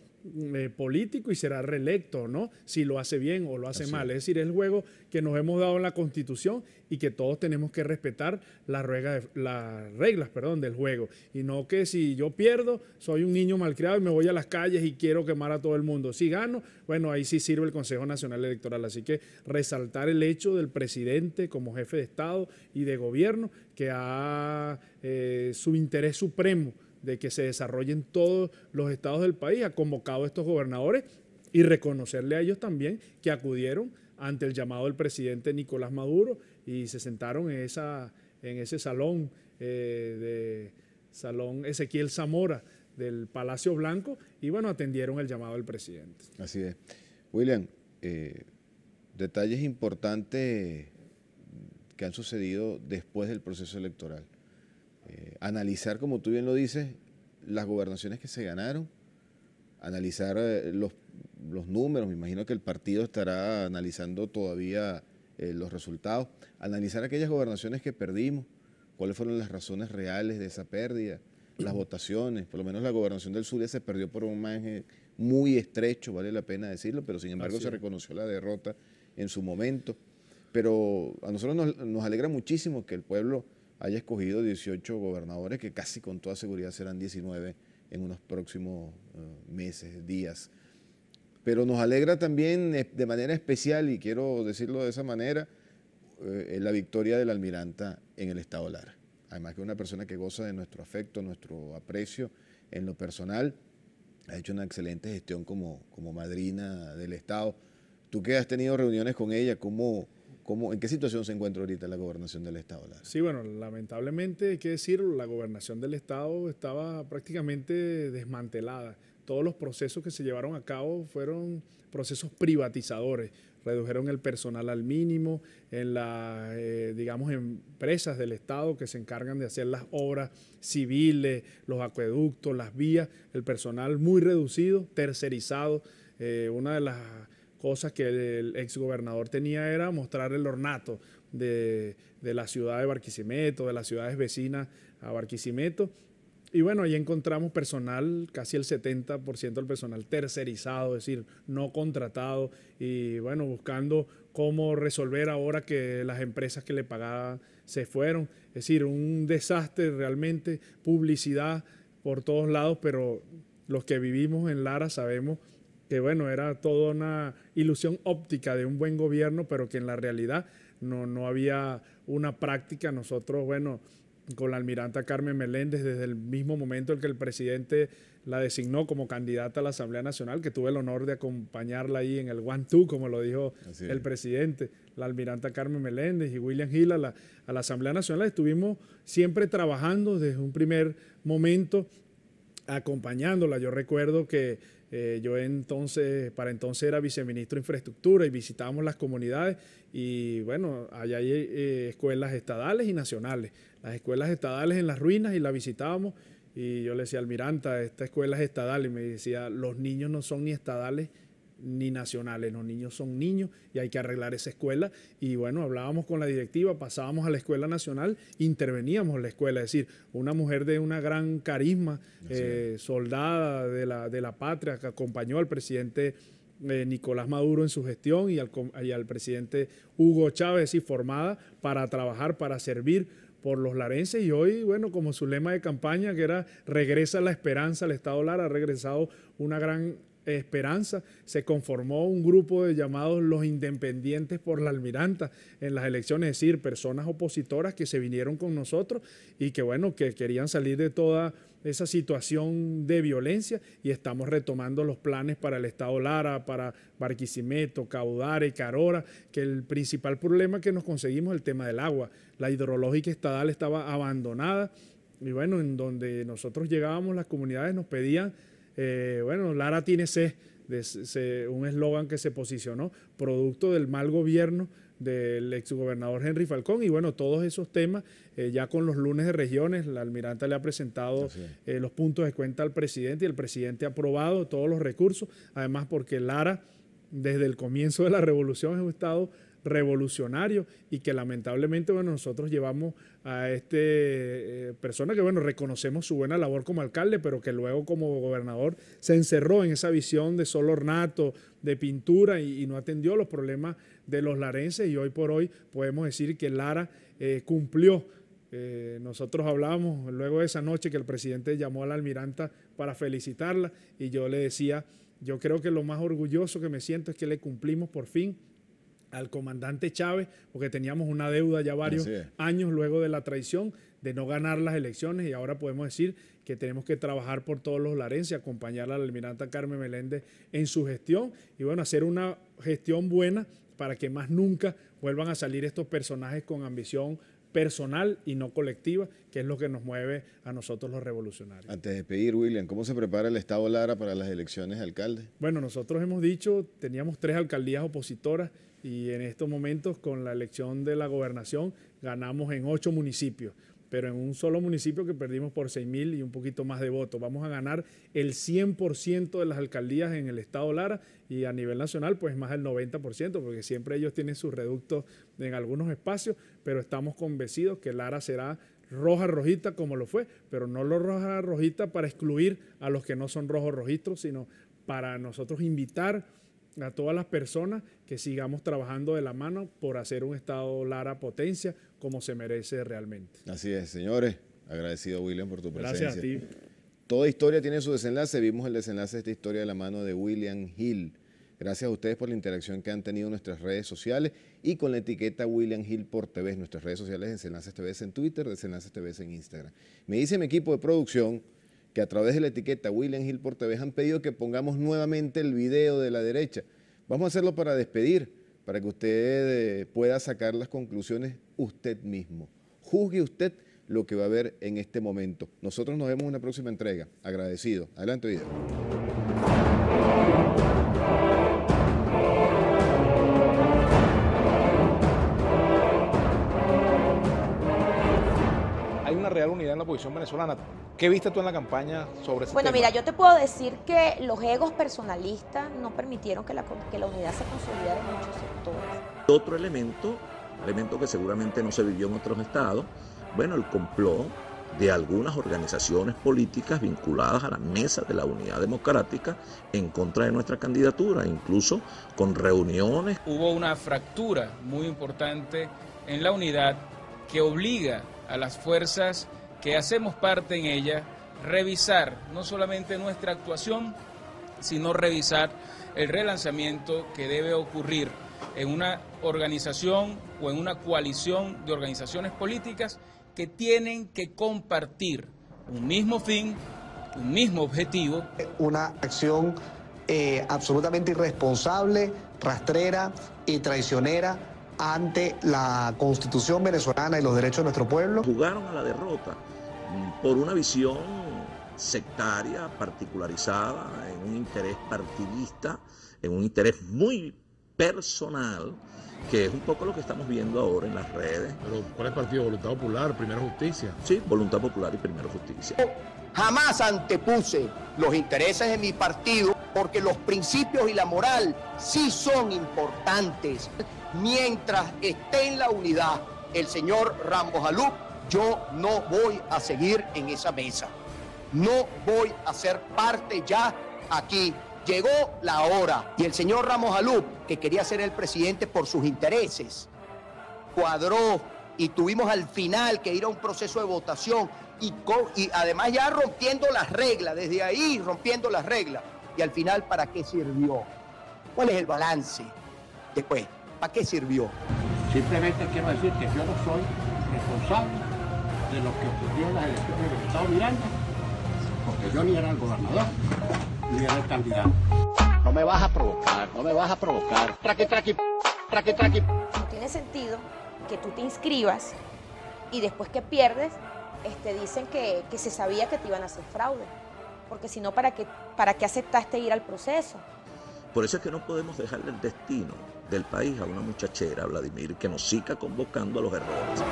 político y será reelecto, ¿no? Si lo hace bien o lo hace mal. Es decir, es el juego que nos hemos dado en la Constitución y que todos tenemos que respetar las reglas del juego. Y no que si yo pierdo, soy un niño malcriado y me voy a las calles y quiero quemar a todo el mundo. Si gano, bueno, ahí sí sirve el Consejo Nacional Electoral. Así que resaltar el hecho del presidente como jefe de Estado y de gobierno, que ha su interés supremo de que se desarrollen todos los estados del país, ha convocado a estos gobernadores, y reconocerle a ellos también que acudieron ante el llamado del presidente Nicolás Maduro y se sentaron en ese salón, Salón Ezequiel Zamora del Palacio Blanco, y bueno, atendieron el llamado del presidente. Así es. William, detalles importantes que han sucedido después del proceso electoral. Analizar, como tú bien lo dices, las gobernaciones que se ganaron, analizar los números. Me imagino que el partido estará analizando todavía los resultados, analizar aquellas gobernaciones que perdimos, cuáles fueron las razones reales de esa pérdida, las votaciones. Por lo menos la gobernación del Zulia se perdió por un margen muy estrecho, vale la pena decirlo, pero sin embargo se reconoció la derrota en su momento. Pero a nosotros nos alegra muchísimo que el pueblo haya escogido 18 gobernadores, que casi con toda seguridad serán 19 en unos próximos meses, días. Pero nos alegra también de manera especial, y quiero decirlo de esa manera, la victoria del Almiranta en el Estado Lara. Además que es una persona que goza de nuestro afecto, nuestro aprecio en lo personal, ha hecho una excelente gestión como madrina del Estado. Tú que has tenido reuniones con ella, ¿en qué situación se encuentra ahorita la gobernación del Estado Lara? Sí, bueno, lamentablemente hay que decirlo, la gobernación del Estado estaba prácticamente desmantelada. Todos los procesos que se llevaron a cabo fueron procesos privatizadores. Redujeron el personal al mínimo en las, digamos, empresas del Estado que se encargan de hacer las obras civiles, los acueductos, las vías, el personal muy reducido, tercerizado. Una de las cosas que el exgobernador tenía era mostrar el ornato de la ciudad de Barquisimeto, de las ciudades vecinas a Barquisimeto. Y bueno, ahí encontramos personal, casi el 70% del personal tercerizado, es decir, no contratado, y bueno, buscando cómo resolver ahora que las empresas que le pagaban se fueron. Es decir, un desastre realmente, publicidad por todos lados, pero los que vivimos en Lara sabemos que bueno, era toda una ilusión óptica de un buen gobierno, pero que en la realidad no había una práctica. Nosotros, bueno, con la almiranta Carmen Meléndez, desde el mismo momento en que el presidente la designó como candidata a la Asamblea Nacional, que tuve el honor de acompañarla ahí en el 1-2, como lo dijo el presidente, la almiranta Carmen Meléndez y William Gil a la Asamblea Nacional, estuvimos siempre trabajando desde un primer momento, acompañándola. Yo recuerdo que yo para entonces era viceministro de Infraestructura y visitábamos las comunidades y bueno, allá hay escuelas estadales y nacionales. Las escuelas estadales en las ruinas y las visitábamos y yo le decía, Almiranta, esta escuela es estadal, y me decía, los niños no son ni estadales ni nacionales, los niños son niños y hay que arreglar esa escuela. Y bueno, hablábamos con la directiva, pasábamos a la escuela nacional, interveníamos en la escuela, es decir, una mujer de una gran carisma, soldada de la patria, que acompañó al presidente Nicolás Maduro en su gestión y al presidente Hugo Chávez, es decir, formada para trabajar, para servir por los larenses. Y hoy, bueno, como su lema de campaña, que era regresa la esperanza al Estado Lara, ha regresado una gran esperanza. Se conformó un grupo de llamados los independientes por la Almiranta en las elecciones, es decir, personas opositoras que se vinieron con nosotros y que, bueno, que querían salir de toda esa situación de violencia, y estamos retomando los planes para el Estado Lara, para Barquisimeto, Caudare, Carora, que el principal problema que nos conseguimos es el tema del agua. La hidrológica estadal estaba abandonada y, bueno, en donde nosotros llegábamos, las comunidades nos pedían, bueno, Lara tiene sed, un eslogan que se posicionó, producto del mal gobierno del exgobernador Henry Falcón. Y bueno, todos esos temas, ya con los lunes de regiones, la Almiranta le ha presentado los puntos de cuenta al presidente, y el presidente ha aprobado todos los recursos, además porque Lara, desde el comienzo de la revolución, es un estado revolucionario, y que lamentablemente, bueno, nosotros llevamos a persona que, bueno, reconocemos su buena labor como alcalde, pero que luego como gobernador se encerró en esa visión de solo ornato, de pintura, y no atendió los problemas de los larenses. Y hoy por hoy podemos decir que Lara cumplió. Nosotros hablábamos luego de esa noche que el presidente llamó a la Almiranta para felicitarla, y yo le decía, yo creo que lo más orgulloso que me siento es que le cumplimos por fin al comandante Chávez, porque teníamos una deuda ya varios años luego de la traición, de no ganar las elecciones, y ahora podemos decir que tenemos que trabajar por todos los larenses, acompañar a la Almiranta Carmen Meléndez en su gestión, y bueno, hacer una gestión buena para que más nunca vuelvan a salir estos personajes con ambición personal y no colectiva, que es lo que nos mueve a nosotros los revolucionarios. Antes de pedir, William, ¿cómo se prepara el Estado Lara para las elecciones de alcalde? Bueno, nosotros hemos dicho, teníamos 3 alcaldías opositoras, y en estos momentos, con la elección de la gobernación, ganamos en 8 municipios, pero en un solo municipio que perdimos por 6.000 y un poquito más de votos. Vamos a ganar el 100% de las alcaldías en el Estado Lara, y a nivel nacional pues más del 90%, porque siempre ellos tienen sus reductos en algunos espacios, pero estamos convencidos que Lara será roja rojita como lo fue, pero no lo roja rojita para excluir a los que no son rojos rojistros, sino para nosotros invitar a todas las personas que sigamos trabajando de la mano por hacer un Estado Lara potencia como se merece realmente. Así es, señores. Agradecido, William, por tu presencia. Gracias a ti. Toda historia tiene su desenlace. Vimos el desenlace de esta historia de la mano de William Hill. Gracias a ustedes por la interacción que han tenido en nuestras redes sociales y con la etiqueta William Hill por TV. Nuestras redes sociales, Desenlaces TV en Twitter, Desenlaces TV en Instagram. Me dice mi equipo de producción que a través de la etiqueta William Hill por TV han pedido que pongamos nuevamente el video de la derecha. Vamos a hacerlo para despedir, para que usted pueda sacar las conclusiones usted mismo. Juzgue usted lo que va a ver en este momento. Nosotros nos vemos en una próxima entrega. Agradecido. Adelante, video. Hay una real unidad en la oposición venezolana. ¿Qué viste tú en la campaña sobre ese tema? Bueno, mira, yo te puedo decir que los egos personalistas no permitieron que la unidad se consolidara en muchos sectores. Otro elemento que seguramente no se vivió en otros estados, bueno, el complot de algunas organizaciones políticas vinculadas a la mesa de la unidad democrática en contra de nuestra candidatura, incluso con reuniones. Hubo una fractura muy importante en la unidad que obliga a las fuerzas que hacemos parte en ella revisar no solamente nuestra actuación, sino revisar el relanzamiento que debe ocurrir en una organización o en una coalición de organizaciones políticas que tienen que compartir un mismo fin, un mismo objetivo. Una acción absolutamente irresponsable, rastrera y traicionera ante la Constitución venezolana y los derechos de nuestro pueblo. Jugaron a la derrota por una visión sectaria, particularizada, en un interés partidista, en un interés muy personal, que es un poco lo que estamos viendo ahora en las redes. Pero ¿cuál es el partido? ¿Voluntad Popular, Primera Justicia? Sí, Voluntad Popular y Primera Justicia. Jamás antepuse los intereses de mi partido porque los principios y la moral sí son importantes. Mientras esté en la unidad el señor Ramos Alup, yo no voy a seguir en esa mesa. No voy a ser parte ya aquí. Llegó la hora y el señor Ramos Alup, que quería ser el presidente por sus intereses, cuadró y tuvimos al final que ir a un proceso de votación y además ya rompiendo las reglas, desde ahí rompiendo las reglas. Y al final, ¿para qué sirvió? ¿Cuál es el balance después? ¿Para qué sirvió? Simplemente quiero decir que yo no soy responsable de lo que ocurrió en las elecciones del Estado Miranda, porque yo ni era el gobernador, ni era el candidato. No me vas a provocar, no me vas a provocar. Traqui, traqui, traqui, traqui. No tiene sentido que tú te inscribas y después que pierdes, dicen que se sabía que te iban a hacer fraude. Porque si no, ¿para qué aceptaste ir al proceso? Por eso es que no podemos dejarle el destino del país a una muchachera, Vladimir, que nos siga convocando a los errores.